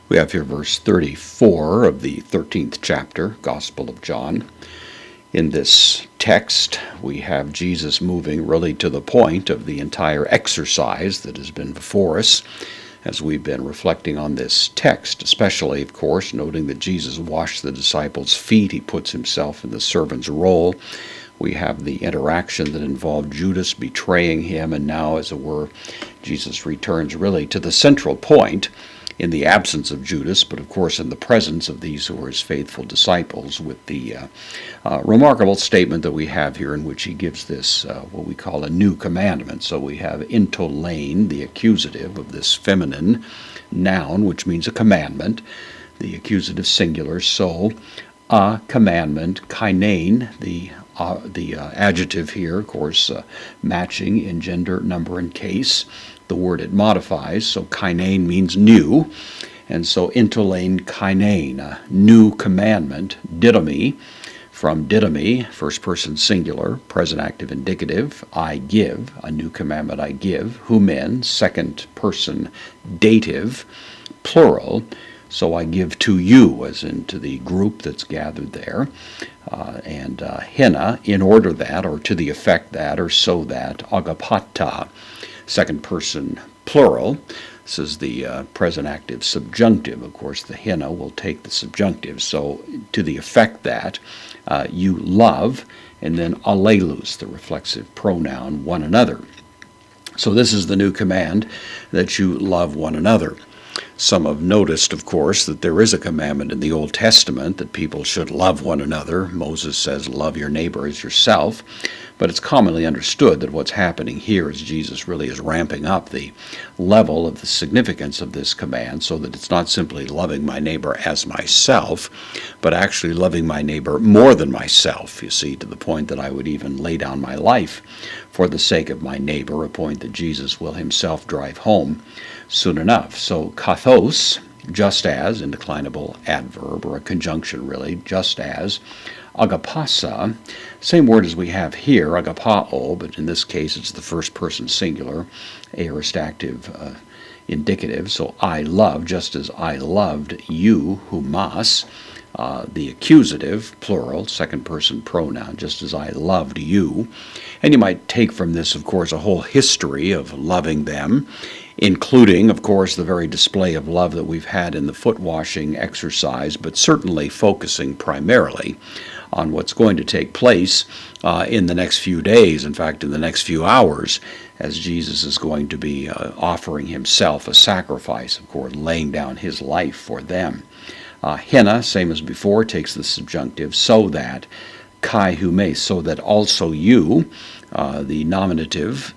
We have here verse 34 of the 13th chapter, Gospel of John. In this text, we have Jesus moving really to the point of the entire exercise that has been before us as we've been reflecting on this text, especially, of course, noting that Jesus washed the disciples' feet. He puts himself in the servant's role. We have the interaction that involved Judas betraying him, and now, as it were, Jesus returns really to the central point in the absence of Judas, but of course in the presence of these who are his faithful disciples, with the remarkable statement that we have here in which he gives this, what we call a new commandment. So we have intolane, the accusative of this feminine noun, which means a commandment, the accusative singular, so a commandment, kainane, the adjective here, of course, matching in gender, number, and case. The word it modifies, so kainane means new, and so intolane kainane, a new commandment, didomi, from didomi, first person singular, present active indicative, I give, a new commandment I give, humen, second person dative, plural, so I give to you, as in to the group that's gathered there, and hina, in order that, or to the effect that, or so that, agapata, second person plural. This is the present active subjunctive. Of course, the hina will take the subjunctive. So to the effect that you love, and then allelus, the reflexive pronoun, one another. So this is the new command, that you love one another. Some have noticed, of course, that there is a commandment in the Old Testament that people should love one another. Moses says, love your neighbor as yourself. But it's commonly understood that what's happening here is Jesus really is ramping up the level of the significance of this command, so that it's not simply loving my neighbor as myself, but actually loving my neighbor more than myself, you see, to the point that I would even lay down my life for the sake of my neighbor, a point that Jesus will himself drive home soon enough. So kathos, just as, indeclinable adverb, or a conjunction really, just as. Agapasa, same word as we have here, agapao, but in this case it's the first person singular, aorist active indicative, so I love, just as I loved you, humas, the accusative, plural, second person pronoun, just as I loved you. And you might take from this, of course, a whole history of loving them, including, of course, the very display of love that we've had in the foot washing exercise, but certainly focusing primarily on what's going to take place in the next few days, in fact, in the next few hours, as Jesus is going to be offering himself a sacrifice, of course, laying down his life for them. Hina, same as before, takes the subjunctive, so that, kai hume, so that also you, the nominative,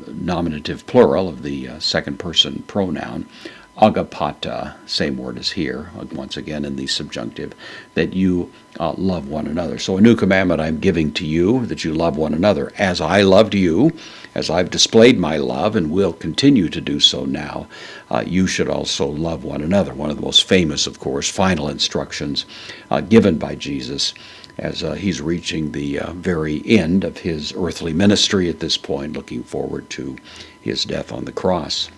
nominative plural of the second person pronoun, agapata, same word as here, once again in the subjunctive, that you love one another. So a new commandment I'm giving to you, that you love one another. As I loved you, as I've displayed my love and will continue to do so now, you should also love one another. One of the most famous, of course, final instructions given by Jesus as he's reaching the very end of his earthly ministry at this point, looking forward to his death on the cross.